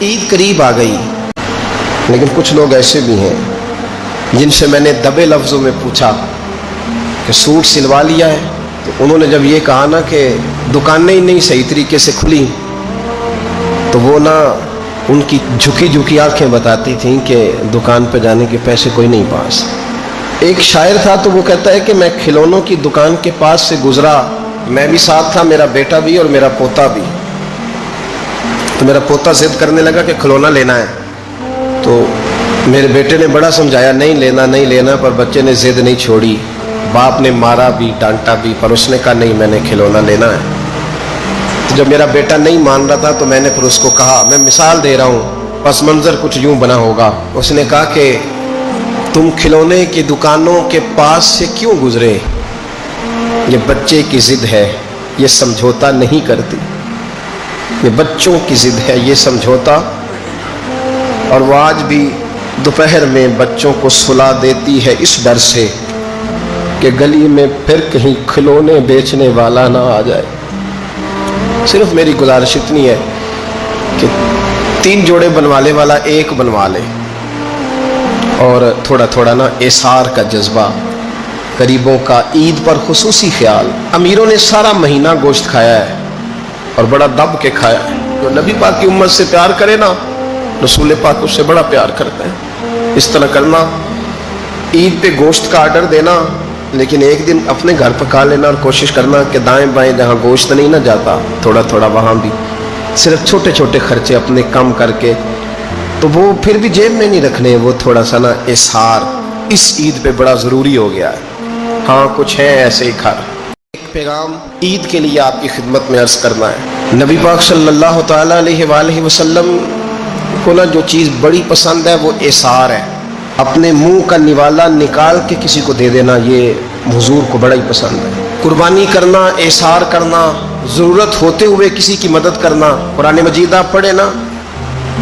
ईद करीब आ गई, लेकिन कुछ लोग ऐसे भी हैं जिनसे मैंने दबे लफ्ज़ों में पूछा कि सूट सिलवा लिया है, तो उन्होंने जब ये कहा ना कि दुकानें ही नहीं सही तरीके से खुली, तो वो ना उनकी झुकी झुकी आंखें बताती थीं कि दुकान पर जाने के पैसे कोई नहीं पास। एक शायर था तो वो कहता है कि मैं खिलौनों की दुकान के पास से गुजरा, मैं भी साथ था, मेरा बेटा भी और मेरा पोता भी। तो मेरा पोता जिद करने लगा कि खिलौना लेना है, तो मेरे बेटे ने बड़ा समझाया नहीं लेना नहीं लेना, पर बच्चे ने जिद नहीं छोड़ी। बाप ने मारा भी डांटा भी, पर उसने कहा नहीं मैंने खिलौना लेना है। तो जब मेरा बेटा नहीं मान रहा था तो मैंने फिर उसको कहा, मैं मिसाल दे रहा हूँ, पस मंज़र कुछ यूँ बना होगा। उसने कहा कि तुम खिलौने की दुकानों के पास से क्यों गुजरे, ये बच्चे की जिद है, ये समझौता नहीं करती, ये बच्चों की जिद है, ये समझौता। और वो आज भी दोपहर में बच्चों को सुला देती है इस डर से कि गली में फिर कहीं खिलौने बेचने वाला ना आ जाए। सिर्फ मेरी गुजारिश इतनी है कि 3 जोड़े बनवाले वाला 1 बनवा ले, और थोड़ा थोड़ा ना एसार का जज्बा, गरीबों का ईद पर खुसूसी ख्याल। अमीरों ने सारा महीना गोश्त खाया है और बड़ा दब के खाया है। जो नबी पाक की उम्मत से प्यार करे ना, रसूल पाक उससे बड़ा प्यार करता है। इस तरह करना, ईद पे गोश्त का आर्डर देना, लेकिन एक दिन अपने घर पका लेना और कोशिश करना कि दाएं बाएं जहाँ गोश्त नहीं ना जाता, थोड़ा थोड़ा वहाँ भी सिर्फ छोटे छोटे खर्चे अपने कम करके, तो वो फिर भी जेब में नहीं रखने, वो थोड़ा सा ना इस्हार इस ईद पे बड़ा ज़रूरी हो गया है। हाँ, कुछ है ऐसे ही खर। एक पैगाम ईद के लिए आपकी खिदमत में अर्ज़ करना है। नबी पाक सल्लल्लाहु तआला अलैहि वसल्लम को ना जो चीज़ बड़ी पसंद है वो इस्हार है। अपने मुंह का निवाला निकाल के किसी को दे देना, ये हुजूर को बड़ा ही पसंद है। कुर्बानी करना, इस्हार करना, ज़रूरत होते हुए किसी की मदद करना। कुरान मजीद आप पढ़े ना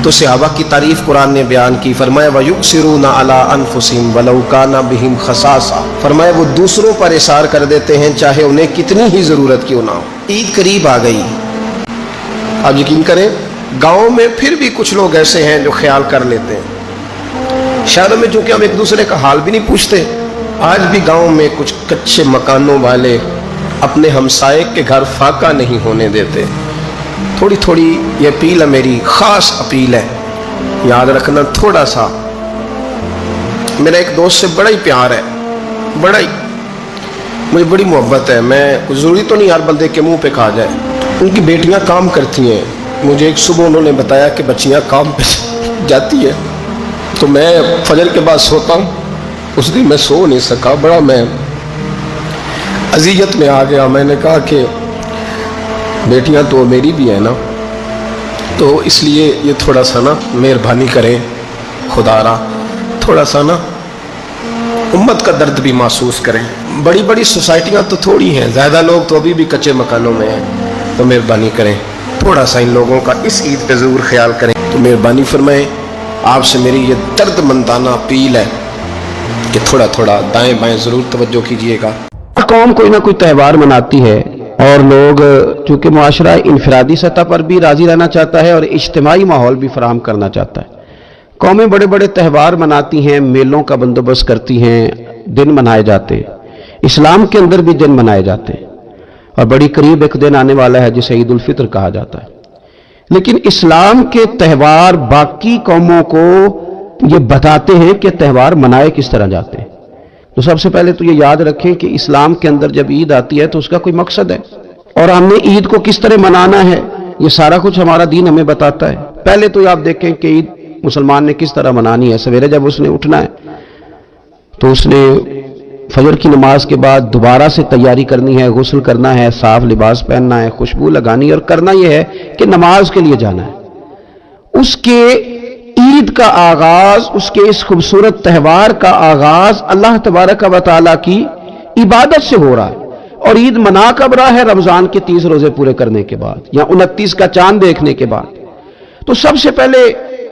तो सहाबा की तारीफ कुरान ने बयान की, फरमाया वयुसिरूना अला अनफुसिहिम वलौ काना बिहिम खसासा, फरमाया वो दूसरों पर इसार कर देते हैं चाहे उन्हें कितनी ही ज़रूरत क्यों ना हो। ईद करीब आ गई, आप यकीन करें गाँव में फिर भी कुछ लोग ऐसे हैं जो ख्याल कर लेते हैं। शहरों में चूँकि हम एक दूसरे का हाल भी नहीं पूछते, आज भी गाँव में कुछ कच्चे मकानों वाले अपने हमसाये के घर फाका नहीं होने देते। थोड़ी थोड़ी ये अपील है, मेरी ख़ास अपील है, याद रखना। थोड़ा सा मेरा एक दोस्त से बड़ा ही प्यार है, बड़ा ही, मुझे बड़ी मोहब्बत है। मैं ज़रूरी तो नहीं हर बंदे के मुंह पे कहा जाए। उनकी बेटियां काम करती हैं। मुझे एक सुबह उन्होंने बताया कि बच्चियां काम पे जाती है, तो मैं फजर के बाद सोता हूँ। उस दिन मैं सो नहीं सका, बड़ा मैं अज़ियत में आ गया। मैंने कहा कि बेटियां तो मेरी भी है ना, तो इसलिए ये थोड़ा सा ना मेहरबानी करें खुदारा, थोड़ा सा ना उम्मत का दर्द भी महसूस करें। बड़ी बड़ी सोसाइटियां तो थोड़ी हैं, ज़्यादा लोग तो अभी भी कच्चे मकानों में हैं, तो मेहरबानी करें थोड़ा सा इन लोगों का इस ईद पे ज़रूर ख्याल करें। तो मेहरबानी फरमाएं, आपसे मेरी ये दर्दमंदाना अपील है कि थोड़ा थोड़ा दाएं बाएं ज़रूर तवज्जो कीजिएगा। कौम कोई ना कोई त्यौहार मनाती है और लोग चूँकि मुआशरा इनफरादी सतह पर भी राज़ी रहना चाहता है और इज्तिमाई माहौल भी फराहम करना चाहता है। कौमें बड़े बड़े त्यौहार मनाती हैं, मेलों का बंदोबस्त करती हैं, दिन मनाए जाते हैं। इस्लाम के अंदर भी दिन मनाए जाते हैं और बड़ी करीब एक दिन आने वाला है जिसे ईद उल फित्र कहा जाता है। लेकिन इस्लाम के त्यौहार बाकी कौमों को ये बताते हैं कि त्यौहार मनाए किस तरह जाते हैं। तो सबसे पहले तो ये याद रखें कि इस्लाम के अंदर जब ईद आती है तो उसका कोई मकसद है, और हमने ईद को किस तरह मनाना है ये सारा कुछ हमारा दीन हमें बताता है। पहले तो आप देखें कि ईद मुसलमान ने किस तरह मनानी है। सवेरे जब उसने उठना है तो उसने फजर की नमाज के बाद दोबारा से तैयारी करनी है, गुस्ल करना है, साफ लिबास पहनना है, खुशबू लगानी है, और करना यह है कि नमाज के लिए जाना है। उसके ईद का आगाज, उसके इस खूबसूरत त्यौहार का आगाज अल्लाह तबारक व तआला की इबादत से हो रहा है। और ईद मना कब रहा है? रमजान के 30 रोजे पूरे करने के बाद या 29 का चांद देखने के बाद। तो सबसे पहले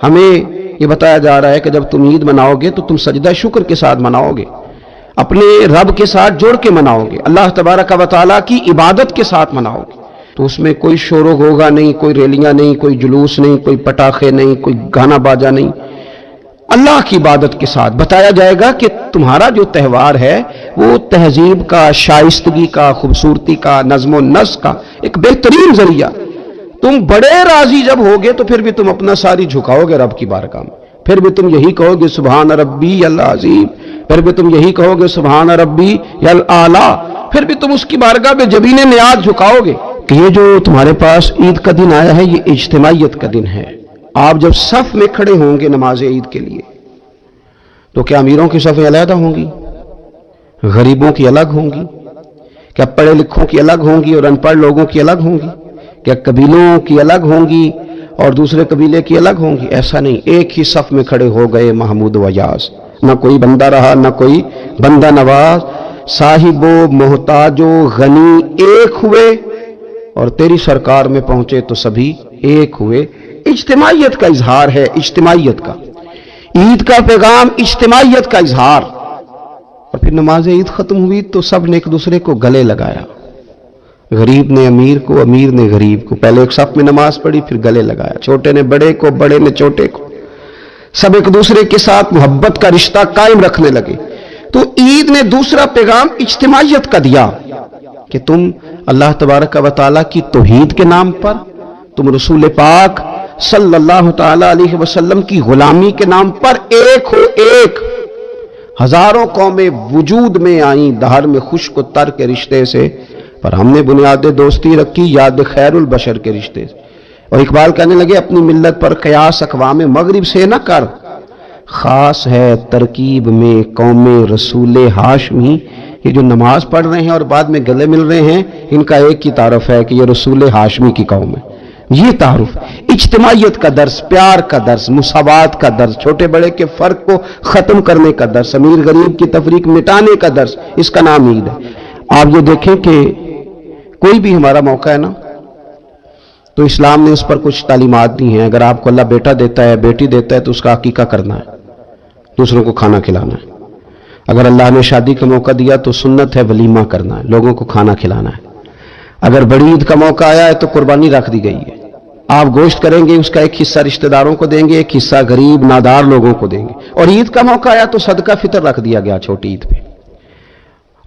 हमें यह बताया जा रहा है कि जब तुम ईद मनाओगे तो तुम सजदा शुक्र के साथ मनाओगे, अपने रब के साथ जोड़ के मनाओगे, अल्लाह तबारक व तआला की इबादत के साथ मनाओगे। تو اس میں کوئی شور و غوغا نہیں, کوئی ریلیاں نہیں, کوئی جلوس نہیں, کوئی پٹاخے نہیں, کوئی گانا باجا نہیں. اللہ کی عبادت کے ساتھ بتایا جائے گا کہ تمہارا جو تہوار ہے وہ تہذیب کا, شائستگی کا, خوبصورتی کا, نظم و نسق کا ایک بہترین ذریعہ. تم بڑے راضی جب ہوگے تو پھر بھی تم اپنا ساری جھکاؤ گے رب کی بارگاہ میں, پھر بھی تم یہی کہو گے سبحان ربی العظیم, پھر بھی تم یہی کہو گے سبحان ربی الاعلی, پھر بھی تم اس کی بارگاہ میں جبین نیاز جھکاؤ گے. کہ یہ جو تمہارے پاس عید کا دن آیا ہے یہ اجتماعیت کا دن ہے. آپ جب صف میں کھڑے ہوں گے نماز عید کے لیے تو کیا امیروں کی صفیں علیحدہ ہوں گی, غریبوں کی الگ ہوں گی, کیا پڑھے لکھوں کی الگ ہوں گی اور ان پڑھ لوگوں کی الگ ہوں گی, کیا قبیلوں کی الگ ہوں گی اور دوسرے قبیلے کی الگ ہوں گی؟ ایسا نہیں, ایک ہی صف میں کھڑے ہو گئے محمود و یاز. نہ کوئی بندہ رہا نہ کوئی بندہ نواز, صاحب و محتاج و غنی ایک ہوئے اور تیری سرکار میں پہنچے تو سبھی ایک ہوئے. اجتماعیت کا اظہار ہے, اجتماعیت کا. عید کا پیغام اجتماعیت کا اظہار. اور پھر نماز عید ختم ہوئی تو سب نے ایک دوسرے کو گلے لگایا, غریب نے امیر کو, امیر نے غریب کو. پہلے ایک صف میں نماز پڑھی پھر گلے لگایا, چھوٹے نے بڑے کو, بڑے نے چھوٹے کو. سب ایک دوسرے کے ساتھ محبت کا رشتہ قائم رکھنے لگے. تو عید نے دوسرا پیغام اجتماعیت کا دیا کہ تم اللہ تبارک و تعالیٰ کی توحید کے نام پر, تم رسول پاک صلی اللہ تعالی علیہ وسلم کی غلامی کے نام پر ایک ہو. ایک ہزاروں قومیں وجود میں آئیں دہر میں خشک و تر کے رشتے سے, پر ہم نے بنیاد دوستی رکھی یاد خیر البشر کے رشتے سے. اور اقبال کہنے لگے اپنی ملت پر قیاس اقوام مغرب سے نہ کر, خاص ہے ترکیب میں قوم رسول ہاشمی. یہ جو نماز پڑھ رہے ہیں اور بعد میں گلے مل رہے ہیں ان کا ایک ہی تعارف ہے کہ یہ رسول ہاشمی کی قوم ہے. یہ تعارف اجتماعیت کا درس, پیار کا درس, مساوات کا درس, چھوٹے بڑے کے فرق کو ختم کرنے کا درس, امیر غریب کی تفریق مٹانے کا درس, اس کا نام عید ہے. آپ یہ دیکھیں کہ کوئی بھی ہمارا موقع ہے نا تو اسلام نے اس پر کچھ تعلیمات دی ہیں. اگر آپ کو اللہ بیٹا دیتا ہے, بیٹی دیتا ہے تو اس کا عقیقہ کرنا ہے, دوسروں کو کھانا کھلانا ہے. اگر اللہ نے شادی کا موقع دیا تو سنت ہے ولیمہ کرنا ہے, لوگوں کو کھانا کھلانا ہے. اگر بڑی عید کا موقع آیا ہے تو قربانی رکھ دی گئی ہے, آپ گوشت کریں گے, اس کا ایک حصہ رشتہ داروں کو دیں گے, ایک حصہ غریب نادار لوگوں کو دیں گے. اور عید کا موقع آیا تو صدقہ فطر رکھ دیا گیا چھوٹی عید پہ.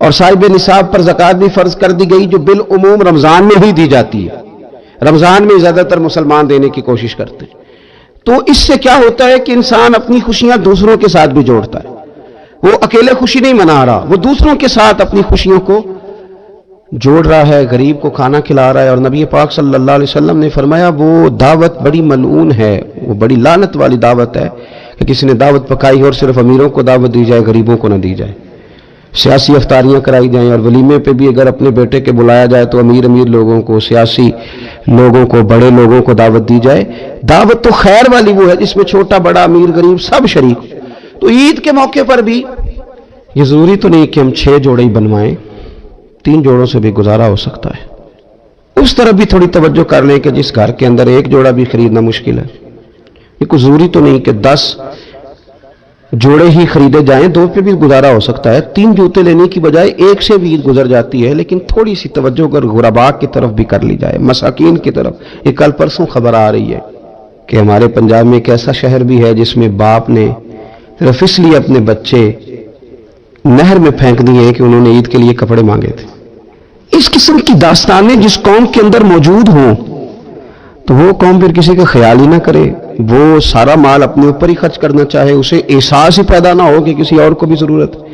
اور صاحب نصاب پر زکوٰۃ بھی فرض کر دی گئی جو بالعموم رمضان میں ہی دی جاتی ہے. رمضان میں زیادہ تر مسلمان دینے کی کوشش کرتے ہیں. تو اس سے کیا ہوتا ہے کہ انسان اپنی خوشیاں دوسروں کے ساتھ بھی جوڑتا ہے. وہ اکیلے خوشی نہیں منا رہا, وہ دوسروں کے ساتھ اپنی خوشیوں کو جوڑ رہا ہے, غریب کو کھانا کھلا رہا ہے. اور نبی پاک صلی اللہ علیہ وسلم نے فرمایا وہ دعوت بڑی ملعون ہے, وہ بڑی لعنت والی دعوت ہے کہ کسی نے دعوت پکائی اور صرف امیروں کو دعوت دی جائے, غریبوں کو نہ دی جائے. سیاسی افطاریاں کرائی جائیں اور ولیمے پہ بھی اگر اپنے بیٹے کے بلایا جائے تو امیر لوگوں کو, سیاسی لوگوں کو, بڑے لوگوں کو دعوت دی جائے. دعوت تو خیر والی وہ ہے جس میں چھوٹا بڑا امیر غریب سب شریک. تو عید کے موقع پر بھی یہ ضروری تو نہیں کہ ہم 6 جوڑے ہی بنوائیں, 3 جوڑوں سے بھی گزارا ہو سکتا ہے. اس طرف بھی تھوڑی توجہ کر لیں کہ جس گھر کے اندر 1 جوڑا بھی خریدنا مشکل ہے, یہ کوئی ضروری تو نہیں کہ 10 جوڑے ہی خریدے جائیں, 2 پہ بھی گزارا ہو سکتا ہے. 3 جوتے لینے کی بجائے 1 سے بھی عید گزر جاتی ہے, لیکن تھوڑی سی توجہ اگر غرباء کی طرف بھی کر لی جائے, مساکین کی طرف. یہ کل پرسوں خبر آ رہی ہے کہ ہمارے پنجاب میں ایک ایسا شہر بھی ہے جس میں باپ نے صرف اس لیے اپنے بچے نہر میں پھینک دیے کہ انہوں نے عید کے لیے کپڑے مانگے تھے. اس قسم کی داستانیں جس قوم کے اندر موجود ہوں تو وہ قوم پھر کسی کا خیال ہی نہ کرے, وہ سارا مال اپنے اوپر ہی خرچ کرنا چاہے, اسے احساس ہی پیدا نہ ہو کہ کسی اور کو بھی ضرورت ہے.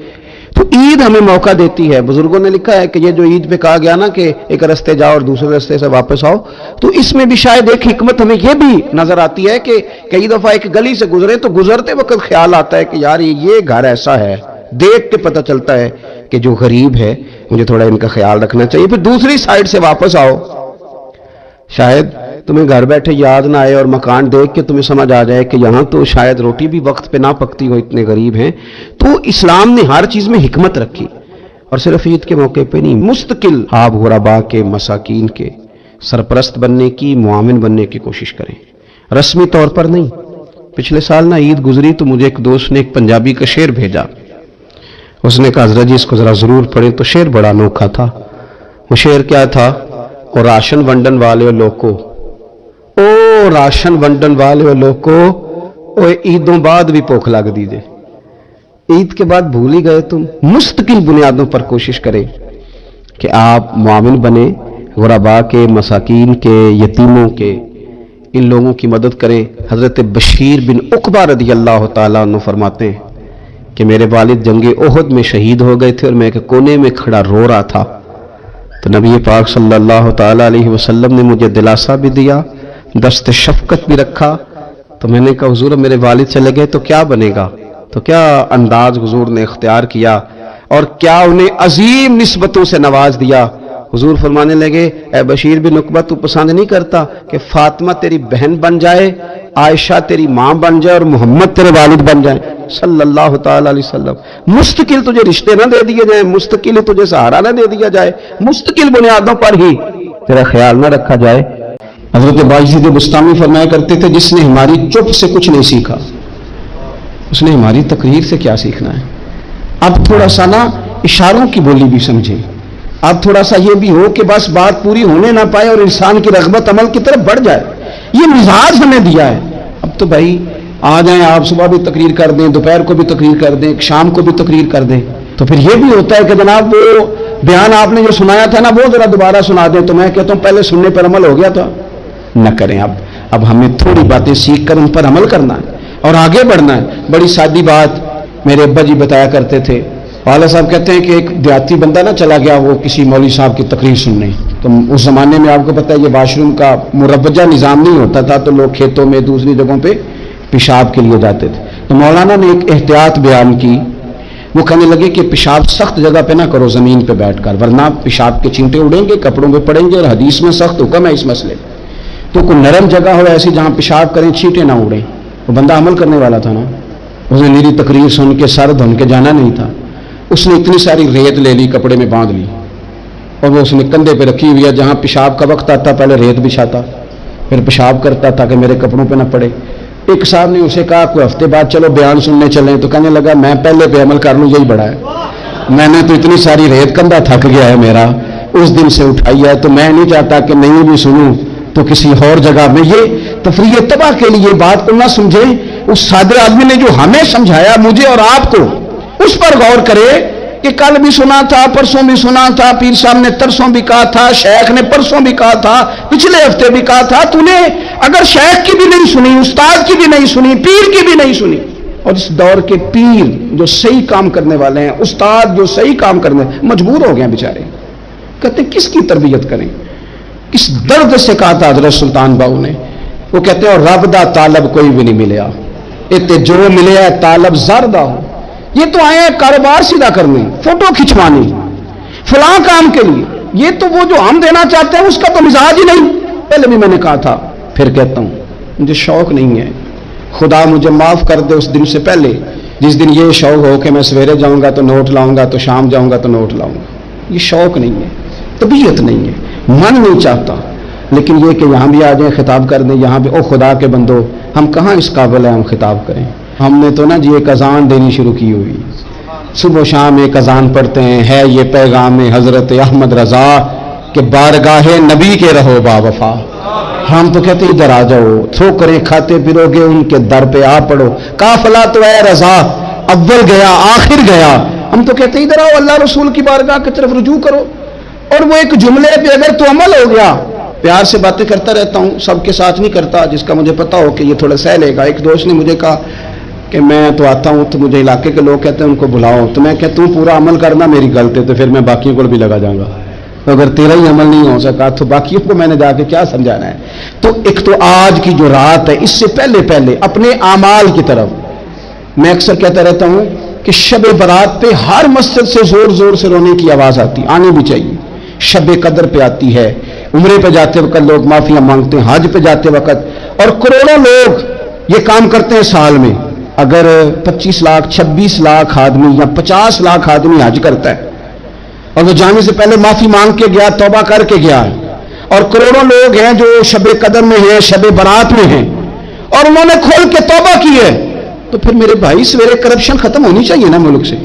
تو عید ہمیں موقع دیتی ہے. بزرگوں نے لکھا ہے کہ یہ جو عید پہ کہا گیا نا کہ ایک رستے جاؤ اور دوسرے رستے سے واپس آؤ, تو اس میں بھی شاید ایک حکمت ہمیں یہ بھی نظر آتی ہے کہ کئی دفعہ ایک گلی سے گزرے تو گزرتے وقت خیال آتا ہے کہ یار یہ گھر ایسا ہے, دیکھ کے پتہ چلتا ہے کہ جو غریب ہے مجھے تھوڑا ان کا خیال رکھنا چاہیے. پھر دوسری سائڈ سے واپس آؤ, شاید تمہیں گھر بیٹھے یاد نہ آئے اور مکان دیکھ کے تمہیں سمجھ آ جائے کہ یہاں تو شاید روٹی بھی وقت پہ نہ پکتی ہو, اتنے غریب ہیں. تو اسلام نے ہر چیز میں حکمت رکھی, اور صرف عید کے موقع پہ نہیں, مستقل آپ غرباء کے, مساکین کے سرپرست بننے کی, معاون بننے کی کوشش کریں, رسمی طور پر نہیں. پچھلے سال نا عید گزری تو مجھے ایک دوست نے ایک پنجابی کا شعر بھیجا. اس نے کہا حضرت جی اس کو ذرا ضرور پڑھیں. تو شعر بڑا انوکھا تھا. وہ شعر کیا تھا ਉਹ ਰਾਸ਼ਨ ਵੰਡਣ ਵਾਲਿਓ ਲੋਕੋ, ਉਹ ਰਾਸ਼ਨ ਵੰਡਣ ਵਾਲਿਓ ਲੋਕੋ, ਉਹ ईदों बाद भी भूख लगती जे, ईद के बाद भूल ही गए तुम। मुस्तकिल बुनियादों पर कोशिश करें कि आप मुआविन बने, गुरबा के, मसाकीन के, यतीमों के, इन लोगों की मदद करें। हज़रत बशीर बिन उक़बा रज़ी अल्लाह ताला अन्हु फरमाते हैं कि मेरे वालिद जंगे ओहद में शहीद हो गए थे और मैं एक कोने में खड़ा रो रहा था, तो नबी पाक सल्लल्लाहु ताला अलैहि वसल्लम ने मुझे दिलासा भी दिया, दस्त शफ़क़त भी रखा। तो मैंने कहा हुजूर मेरे वालिद चले गए तो क्या बनेगा, तो क्या अंदाज हुजूर ने इख्तियार किया और क्या उन्हें अजीम निस्बतों से नवाज दिया। हुजूर फरमाने लगे, ए बशीर बिन उक़बा तू पसंद नहीं करता कि फातिमा तेरी बहन बन जाए, आयशा तेरी माँ बन जाए और मोहम्मद तेरे वालिद बन जाए सल्लल्लाहु ताला अलैहि वसल्लम। मुस्तकिल तुझे रिश्ते ना दे दिए जाए, मुस्तकिल तुझे सहारा ना दे दिया जाए, मुस्तकिल बुनियादों पर ही तेरा ख्याल ना रखा जाए। हज़रत बायज़ीद बुस्तामी फरमाया करते थे, जिसने हमारी चुप से कुछ नहीं सीखा उसने हमारी तकरीर से क्या सीखना है। अब थोड़ा सा ना इशारों की बोली भी समझें, अब थोड़ा सा ये भी हो कि बस बात पूरी होने ना पाए और इंसान की रग़बत अमल की तरफ बढ़ जाए। ये मिजाज हमें दिया है। अब तो भाई आ जाएं, आप सुबह भी तकरीर कर दें, दोपहर को भी तकरीर कर दें, शाम को भी तकरीर कर दें, तो फिर ये भी होता है कि जनाब वो बयान आपने जो सुनाया था ना वो जरा दोबारा सुना दें। तो मैं कहता हूँ पहले सुनने पर अमल हो गया था, न करें। अब हमें थोड़ी बातें सीख कर उन पर अमल करना है और आगे बढ़ना है। बड़ी सादी बात मेरे अब्बा जी बताया करते थे। वाला साहब कहते हैं कि एक देहाती बंदा ना चला गया वो किसी मौलवी साहब की तकरीर सुनने, तो उस जमाने में आपको पता है ये वाशरूम का मुरवजा निज़ाम नहीं होता था, तो लोग खेतों में दूसरी जगहों पे पेशाब के लिए जाते थे। तो मौलाना ने एक एहतियात बयान की, वो कहने लगे कि पेशाब सख्त जगह पे ना करो ज़मीन पे बैठकर, वरना पेशाब के छींटे उड़ेंगे, कपड़ों पे पड़ेंगे और हदीस में सख्त हुक्म है इस मसले। तो कोई नरम जगह हो ऐसी जहाँ पेशाब करें छींटे ना उड़े। वो बंदा अमल करने वाला था ना, उसने मेरी तकरीर सुन के सर धुन के जाना नहीं था। उसने इतनी सारी रेत ले ली, कपड़े में बांध ली और वो उसने कंधे पे रखी हुई है। जहाँ पेशाब का वक्त आता पहले रेत बिछाता, फिर पेशाब करता था कि मेरे कपड़ों पे ना पड़े। एक साहब ने उसे कहा कोई हफ्ते बाद चलो बयान सुनने चलें, तो कहने लगा मैं पहले पे अमल कर लूँ, यही बड़ा है। मैंने तो इतनी सारी रेत, कंधा थक गया है मेरा, उस दिन से उठाई है, तो मैं नहीं चाहता कि नहीं भी सुनूं तो किसी और जगह में। ये तफरीह तबाह के लिए बात को ना समझे। उस सादे आदमी ने जो हमें समझाया मुझे और आपको, उस पर गौर करे कि कल भी सुना था, परसों भी सुना था, पीर साहब ने तरसों भी कहा था, शेख ने परसों भी कहा था, पिछले हफ्ते भी कहा था। तूने अगर शेख की भी नहीं सुनी, उस्ताद की भी नहीं सुनी, पीर की भी नहीं सुनी, और इस दौर के पीर जो सही काम करने वाले हैं, उस्ताद जो सही काम करने मजबूर हो गए बेचारे, कहते किसकी तरबियत करें। किस दर्द से कहा था हजरत सुल्तान बाहू ने, वो कहते हैं रब दा तालब कोई भी नहीं मिले, इतने जो मिले है तालब ज़रदा हो। ये तो आए हैं कारोबार सीधा करने, फोटो खिंचवाने, फलां काम के लिए। ये तो वो जो हम देना चाहते हैं उसका तो मिजाज ही नहीं। पहले भी मैंने कहा था, फिर कहता हूं, मुझे शौक नहीं है। खुदा मुझे माफ कर दे उस दिन से पहले जिस दिन ये शौक हो कि मैं सवेरे जाऊंगा तो नोट लाऊंगा, तो शाम जाऊंगा तो नोट लाऊंगा। ये शौक नहीं है, तबीयत नहीं है, मन नहीं चाहता। लेकिन ये कि यहाँ भी आ जाए खिताब कर दें, यहाँ भी ओ खुदा के बंदो, हम कहाँ इस काबिल है हम खिताब करें। हमने तो ना जी एक अजान देनी शुरू की हुई, सुबह शाम एक अजान पढ़ते हैं, है ये पैगाम हजरत अहमद रजा के बारगाहे नबी के रहो बावफा। हम तो कहते इधर आ जाओ, ठोकरें खाते फिरोगे उनके दर पे आ पड़ो, काफिला तो है रजा, अव्वल गया आखिर गया। हम तो कहते इधर आओ, अल्लाह रसूल की बारगाह की तरफ रुजू करो। और वो एक जुमले पे अगर तो अमल हो गया, प्यार से बातें करता रहता हूँ, सबके साथ नहीं करता, जिसका मुझे पता हो कि ये थोड़ा सह लेगा। एक दोस्त ने मुझे कहा कि मैं तो आता हूँ तो मुझे इलाके के लोग कहते हैं उनको बुलाओ, तो मैं कहता हूँ पूरा अमल करना मेरी गलती, तो फिर मैं बाकियों को भी लगा जाऊंगा। तो अगर तेरा ही अमल नहीं हो सका तो बाकियों को मैंने जाके क्या समझाना है। तो एक तो आज की जो रात है, इससे पहले पहले अपने आमाल की तरफ मैं अक्सर कहता रहता हूँ कि शब बरात पे हर मस्जिद से जोर जोर से रोने की आवाज आती, आनी भी चाहिए। शब कदर पे आती है, उम्रे पे जाते वक्त लोग माफिया मांगते हैं, हज पे जाते वक्त, और करोड़ों लोग ये काम करते हैं साल में। अगर 25 लाख 26 लाख आदमी या 50 लाख आदमी हज करता है और वो जाने से पहले माफी मांग के गया, तौबा करके गया, और करोड़ों लोग हैं जो शब कदर में हैं, शब बरात में हैं, और उन्होंने खोल के तौबा की है, तो फिर मेरे भाई सवेरे करप्शन खत्म होनी चाहिए ना मुल्क से।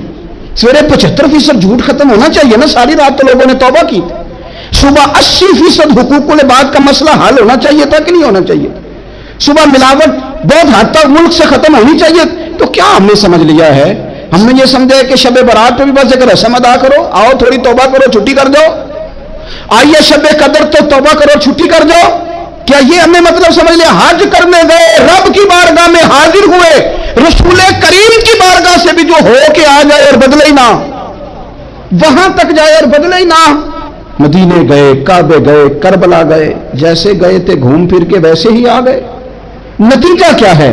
सवेरे 75% झूठ खत्म होना चाहिए ना। सारी रात तो लोगों ने तौबा की, صبح 80% حقوق العباد کا مسئلہ حل ہونا چاہیے تھا کہ نہیں ہونا چاہیے؟ صبح ملاوٹ بہت حد تک ملک سے ختم ہونی چاہیے. تو کیا ہم نے سمجھ لیا ہے؟ ہم نے یہ سمجھا ہے کہ شب برات پہ بھی بس ایک رسم ادا کرو، آؤ تھوڑی توبہ کرو چھٹی کر جاؤ، آئیے شب قدر تو توبہ کرو چھٹی کر جاؤ. کیا یہ ہم نے مطلب سمجھ لیا؟ حج کرنے گئے، رب کی بارگاہ میں حاضر ہوئے، رسول کریم کی بارگاہ سے بھی جو ہو کے آ جائے اور بدلے ہی نہ، وہاں تک جائے اور بدلے ہی نہ. مدینے گئے، کعبے گئے، کربلا گئے، جیسے گئے تھے گھوم پھر کے ویسے ہی آ گئے. نتیجہ کیا ہے؟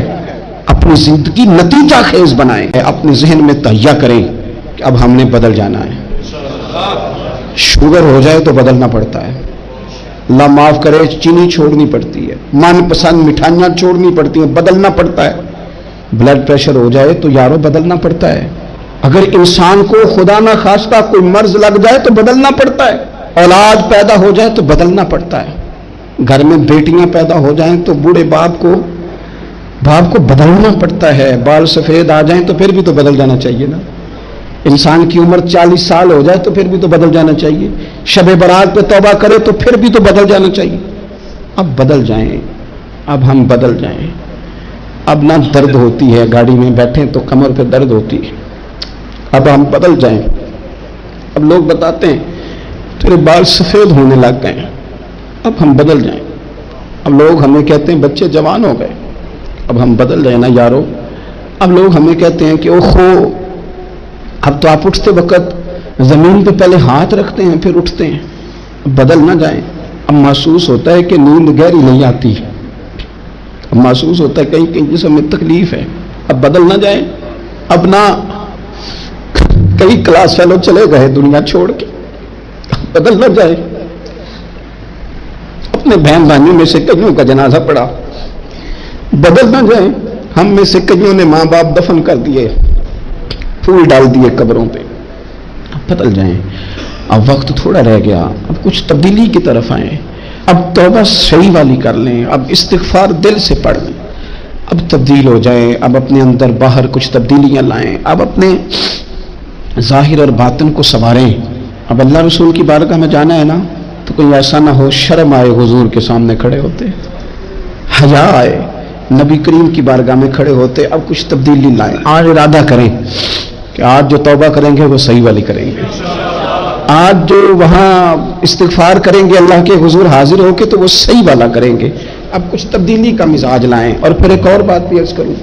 اپنی زندگی نتیجہ خیز بنائیں، اپنے ذہن میں تہیہ کریں کہ اب ہم نے بدل جانا ہے. شوگر ہو جائے تو بدلنا پڑتا ہے، اللہ معاف کرے چینی چھوڑنی پڑتی ہے، من پسند مٹھائیاں چھوڑنی پڑتی ہیں، بدلنا پڑتا ہے. بلڈ پریشر ہو جائے تو یارو بدلنا پڑتا ہے. اگر انسان کو خدا نہ خواستہ کوئی مرض لگ جائے تو بدلنا پڑتا ہے. اولاد پیدا ہو جائے تو بدلنا پڑتا ہے. گھر میں بیٹیاں پیدا ہو جائیں تو بوڑھے باپ کو بدلنا پڑتا ہے. بال سفید آ جائیں تو پھر بھی تو بدل جانا چاہیے نا. انسان کی عمر 40 سال ہو جائے تو پھر بھی تو بدل جانا چاہیے. شب برات پہ توبہ کرے تو پھر بھی تو بدل جانا چاہیے. اب بدل جائیں، اب ہم بدل جائیں. اب نہ درد ہوتی ہے، گاڑی میں بیٹھیں تو کمر پہ درد ہوتی ہے. اب ہم بدل جائیں. اب لوگ بتاتے ہیں تیرے بال سفید ہونے لگ گئے، اب ہم بدل جائیں. اب لوگ ہمیں کہتے ہیں بچے جوان ہو گئے، اب ہم بدل جائیں نا یارو. اب لوگ ہمیں کہتے ہیں کہ اوہو اب تو آپ اٹھتے وقت زمین پہ پہلے ہاتھ رکھتے ہیں پھر اٹھتے ہیں. اب بدل نہ جائیں. اب محسوس ہوتا ہے کہ نیند گہری نہیں آتی، اب محسوس ہوتا ہے کہیں کہیں جسم میں تکلیف ہے. اب بدل نہ جائیں. اب نہ کئی کلاس فیلو چلے گئے دنیا چھوڑ کے، بدل نہ جائے. اپنے بہن بھائیوں میں سے کئیوں کا جنازہ پڑا، بدل نہ جائیں. ہم میں سے کئیوں نے ماں باپ دفن کر دیے، پھول ڈال دیے قبروں پہ. اب بدل جائیں. اب وقت تھوڑا رہ گیا، اب کچھ تبدیلی کی طرف آئیں. اب توبہ صحیح والی کر لیں، اب استغفار دل سے پڑھ لیں، اب تبدیل ہو جائیں. اب اپنے اندر باہر کچھ تبدیلیاں لائیں، اب اپنے ظاہر اور باطن کو سنواریں. اب اللہ رسول کی بارگاہ میں جانا ہے نا تو کوئی ایسا نہ ہو شرم آئے حضور کے سامنے کھڑے ہوتے، حیا آئے نبی کریم کی بارگاہ میں کھڑے ہوتے. اب کچھ تبدیلی لائیں. آج ارادہ کریں کہ آج جو توبہ کریں گے وہ صحیح والی کریں گے. آج جو وہاں استغفار کریں گے اللہ کے حضور حاضر ہو کے تو وہ صحیح والا کریں گے. اب کچھ تبدیلی کا مزاج لائیں. اور پھر ایک اور بات بھی عرض کروں،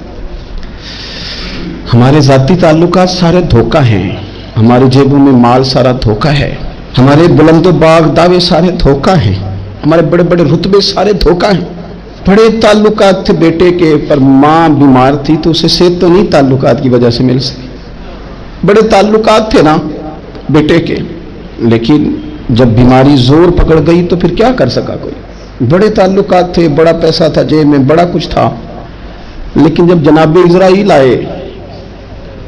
ہمارے ذاتی تعلقات سارے دھوکہ ہیں، ہماری جیبوں میں مال سارا دھوکہ ہے، ہمارے بلند و باغ دعوے سارے دھوکہ ہیں، ہمارے بڑے بڑے رتبے سارے دھوکہ ہیں. بڑے تعلقات تھے بیٹے کے، پر ماں بیمار تھی تو اسے صحت تو نہیں تعلقات کی وجہ سے مل سکی. بڑے تعلقات تھے نا بیٹے کے، لیکن جب بیماری زور پکڑ گئی تو پھر کیا کر سکا کوئی. بڑے تعلقات تھے، بڑا پیسہ تھا جیب میں، بڑا کچھ تھا، لیکن جب جناب اسرائیل آئے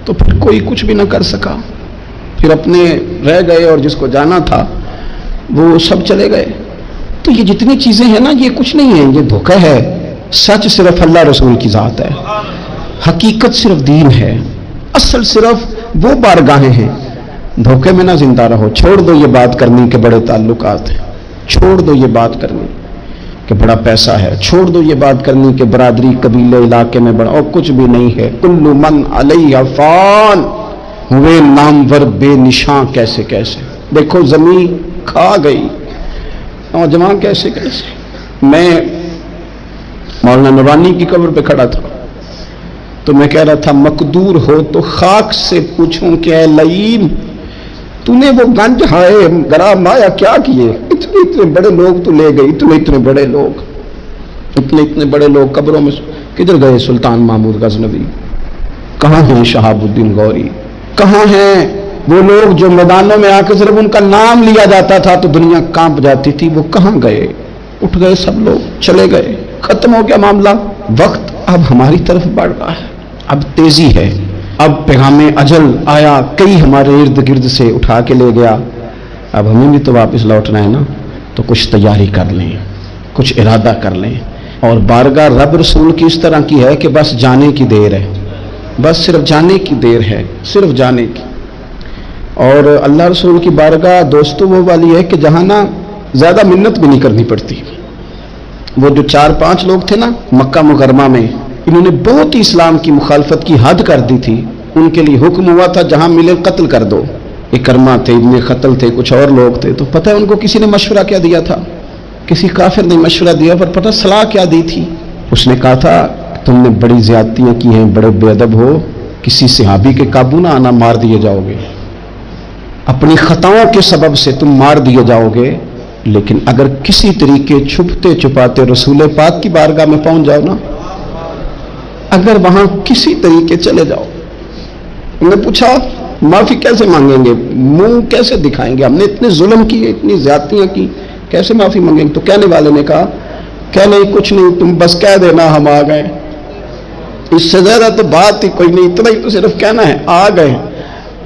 تو پھر کوئی کچھ بھی نہ کر سکا. پھر اپنے رہ گئے اور جس کو جانا تھا وہ سب چلے گئے. تو یہ جتنی چیزیں ہیں نا یہ کچھ نہیں ہے، یہ دھوکہ ہے. سچ صرف اللہ رسول کی ذات ہے، حقیقت صرف دین ہے، اصل صرف وہ بارگاہیں ہیں. دھوکے میں نہ زندہ رہو. چھوڑ دو یہ بات کرنی کہ بڑے تعلقات ہیں، چھوڑ دو یہ بات کرنی کہ بڑا پیسہ ہے، چھوڑ دو یہ بات کرنی کہ برادری قبیلے علاقے میں بڑا، اور کچھ بھی نہیں ہے. کل من علیہ فان، ہوئے نامور بے نشاں کیسے کیسے. دیکھو زمین کھا گئی، نوجوان کیسے کیسے. میں مولانا نورانی کی قبر پہ کھڑا تھا تو میں کہہ رہا تھا مقدور ہو تو خاک سے پوچھوں کہ اے لئیم تو نے وہ گنج ہائے گرام آیا کیا کیے. اتنے بڑے لوگ تو لے گئے، اتنے بڑے لوگ، اتنے بڑے لوگ قبروں میں کدھر گئے؟ سلطان محمود غزنوی کہاں ہیں؟ شہاب الدین غوری کہاں ہیں؟ وہ لوگ جو میدانوں میں آ کے صرف ان کا نام لیا جاتا تھا تو دنیا کانپ جاتی تھی، وہ کہاں گئے؟ اٹھ گئے سب لوگ، چلے گئے، ختم ہو گیا معاملہ. وقت اب ہماری طرف بڑھ رہا ہے، اب تیزی ہے، اب پیغام اجل آیا، کئی ہمارے ارد گرد سے اٹھا کے لے گیا. اب ہمیں بھی تو واپس لوٹنا ہے نا، تو کچھ تیاری کر لیں، کچھ ارادہ کر لیں. اور بارگاہ رب رسول کی اس طرح کی ہے کہ بس جانے کی دیر ہے، بس صرف جانے کی دیر ہے، صرف جانے کی. اور اللہ رسول کی بارگاہ دوستوں وہ والی ہے کہ جہاں نا ज़्यादा मिन्नत भी नहीं करनी पड़ती। वो जो 4-5 लोग थे ना मक्का मुकरमा में, इन्होंने बहुत ही इस्लाम की मुखालफत की हद कर दी थी। उनके लिए हुक्म हुआ था जहां मिले कत्ल कर दो। इकरमा थे, इब्ने खतल थे, कुछ और लोग थे। तो पता है उनको किसी ने मशवरा क्या दिया था? किसी काफिर ने मशवरा दिया, पर पता सलाह क्या दी थी? उसने कहा था तुमने बड़ी ज्यादतियां की हैं, बड़े बेअदब हो, किसी सहाबी के काबू ना आना, मार दिए जाओगे। अपनी खताओं के सबब से तुम मार दिए जाओगे, लेकिन अगर किसी तरीके छुपते छुपाते रसूल पाक की बारगाह में पहुंच जाओ ना, अगर वहां किसी तरीके चले जाओ। उन्होंने पूछा माफी कैसे मांगेंगे, मुंह कैसे दिखाएंगे, हमने इतने जुल्म किए, इतनी ज्यादतियां की, कैसे माफी मांगेंगे? तो कहने वाले ने कहा क्या नहीं, कुछ नहीं, तुम बस कह देना हम आ गए। इससे ज्यादा तो बात ही कोई नहीं, इतना ही तो सिर्फ कहना है आ गए,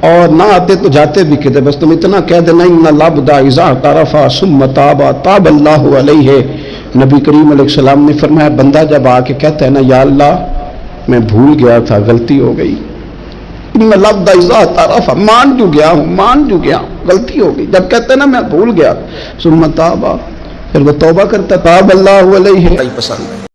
और ना आते तो जाते भी किधर, बस तुम इतना कह देना इन्ना लब्दा इज़ा तरफा सुम्मा ताबा ताबल्लाहु अलैहि। नबी करीम अलैहिस्सलाम ने फरमाया बंदा जब आके कहता है ना या अल्लाह मैं भूल गया था, गलती हो गई, इन्ना लब्दा इज़ा तरफा, मान जू गया हूँ, मान जू गया, गलती हो गई, जब कहते हैं ना मैं भूल गया, सुम्मा ताबा, फिर वो तौबा करता ताबल्लाहु अलैहि। पसंद है।